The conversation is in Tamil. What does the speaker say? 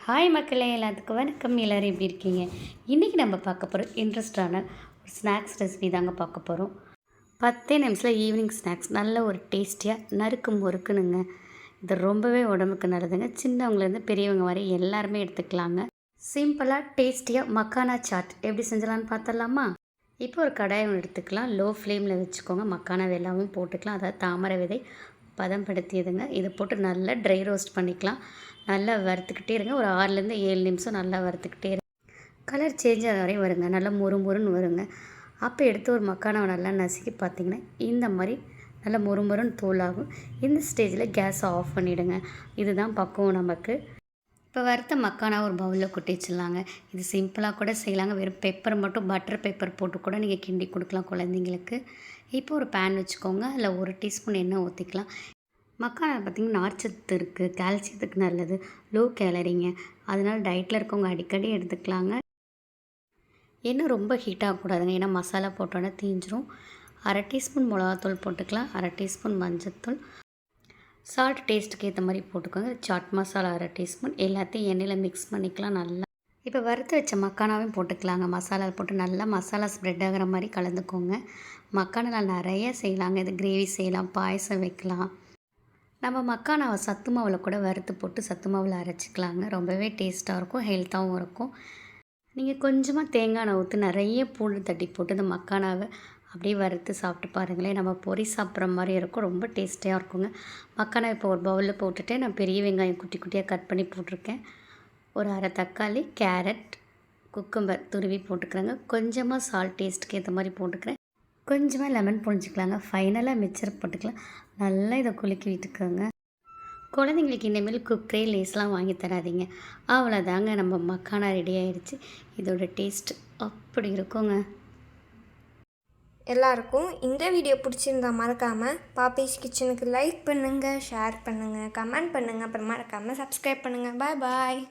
ஹாய் மக்களே, எல்லாத்துக்கும் வணக்கம். எல்லோரும் எப்படி இருக்கீங்க? இன்றைக்கி நம்ம பார்க்க போகிறோம் இன்ட்ரெஸ்டான ஒரு ஸ்நாக்ஸ் ரெசிபி தாங்க பார்க்க போகிறோம். 10 நிமிஷத்தில் ஈவினிங் ஸ்நாக்ஸ் நல்ல ஒரு டேஸ்டியாக நறுக்கு முறுக்குனுங்க. இது ரொம்பவே உடம்புக்கு நல்லதுங்க. சின்னவங்கலேருந்து பெரியவங்க வரை எல்லாருமே எடுத்துக்கலாங்க. சிம்பிளாக டேஸ்டியாக மக்கானா சாட் எப்படி செஞ்சலான்னு பார்த்துடலாமா? இப்போ ஒரு கடாயை எடுத்துக்கலாம். லோ ஃப்ளேமில் வச்சுக்கோங்க. மக்கானா வெல்லாவும் போட்டுக்கலாம். அதாவது தாமரை விதை பதப்படுத்தியதுங்க. இதை போட்டு நல்லா ட்ரை ரோஸ்ட் பண்ணிக்கலாம். நல்லா வறுத்துக்கிட்டே இருங்க. ஒரு 6லேருந்து 7 நிமிஷம் நல்லா வறுத்துக்கிட்டே இருங்க. கலர் சேஞ்ச் ஆகிற வரையும் வருங்க. நல்லா முறுமுறுன்னு வருங்க. அப்போ எடுத்து ஒரு மக்கானாவை நல்லா நசுக்கி பார்த்திங்கன்னா இந்த மாதிரி நல்லா முறுமுறுன்னு தூளாகும். இந்த ஸ்டேஜில் கேஸை ஆஃப் பண்ணிவிடுங்க. இதுதான் பக்குவம் நமக்கு. இப்போ வறுத்த மக்கானா ஒரு பவுலில் கொட்டி வச்சிடலாங்க. இது சிம்பிளாக கூட செய்யலாங்க. வெறும் பெப்பர் மட்டும் பட்டர் பெப்பர் போட்டு கூட நீங்கள் கிண்டி கொடுக்கலாம் குழந்தைங்களுக்கு. இப்போ ஒரு பேன் வச்சுக்கோங்க. அதில் 1 டீஸ்பூன் எண்ணெய் ஊற்றிக்கலாம். மக்கானா பார்த்திங்கன்னா நார்ச்சத்து இருக்குது, கால்சியத்துக்கு நல்லது, லோ கேலரிங்க. அதனால் டயட்டில் இருக்கவங்க அடிக்கடி எடுத்துக்கலாங்க. எண்ணெய் ரொம்ப ஹீட் ஆகக்கூடாதுங்க. ஏன்னா மசாலா போட்டோன்னே தீஞ்சிரும். 1/2 டீஸ்பூன் மிளகாத்தூள் போட்டுக்கலாம். 1/2 டீஸ்பூன் மஞ்சத்தூள், சால்ட் டேஸ்ட்டுக்கு ஏற்ற மாதிரி போட்டுக்கோங்க. சாட் மசாலா 1/2 டீஸ்பூன். எல்லாத்தையும் எண்ணெயில் மிக்ஸ் பண்ணிக்கலாம் நல்லா. இப்போ வறுத்து வச்ச மக்கானாவையும் போட்டுக்கலாங்க. மசாலா போட்டு நல்லா மசாலா ஸ்ப்ரெட் ஆகிற மாதிரி கலந்துக்கோங்க. மக்கானாவில் நிறைய செய்யலாங்க. இது கிரேவி செய்யலாம், பாயசம் வைக்கலாம். நம்ம மக்கானாவை சத்து மாவில் கூட வறுத்து போட்டு சத்து மாவில் அரைச்சிக்கலாங்க. ரொம்பவே டேஸ்ட்டாக இருக்கும், ஹெல்த்தாகவும் இருக்கும். நீங்கள் கொஞ்சமாக தேங்காய் எண்ணெய் ஊற்றி நிறைய பூண்டு தட்டி போட்டு இந்த மக்கானாவை அப்படியே வறுத்து சாப்பிட்டு பாருங்களேன். நம்ம பொரி சாப்பிட்ற மாதிரி இருக்கும். ரொம்ப டேஸ்டியாக இருக்குங்க. மக்கானா இப்போ ஒரு பவுலில் போட்டுட்டு நான் பெரிய வெங்காயம் குட்டி குட்டியாக கட் பண்ணி போட்டிருக்கேன். ஒரு 1/2 தக்காளி, கேரட், குக்கும்பர் துருவி போட்டுக்கிறேங்க. கொஞ்சமாக சால்ட் டேஸ்ட்டுக்கு ஏற்ற மாதிரி போட்டுக்கிறேன். கொஞ்சமாக லெமன் புழிஞ்சிக்கலாங்க. ஃபைனலாக மிக்சர் போட்டுக்கலாம். நல்லா இதை குலுக்கி விட்டுக்கோங்க. குழந்தைங்களுக்கு இனிமேல் குக்கரே லேஸ்லாம் வாங்கி தராதிங்க. அவ்வளோதாங்க, நம்ம மக்கானா ரெடி ஆகிடுச்சு. இதோட டேஸ்ட் அப்படி இருக்குங்க. எல்லாருக்கும் இந்த வீடியோ பிடிச்சிருந்தா மறக்காமல் பாப்பீஸ் கிச்சனுக்கு லைக் பண்ணுங்கள், ஷேர் பண்ணுங்கள், கமெண்ட் பண்ணுங்கள். அப்புறம் மறக்காமல் சப்ஸ்கிரைப் பண்ணுங்கள். பாய் பாய்.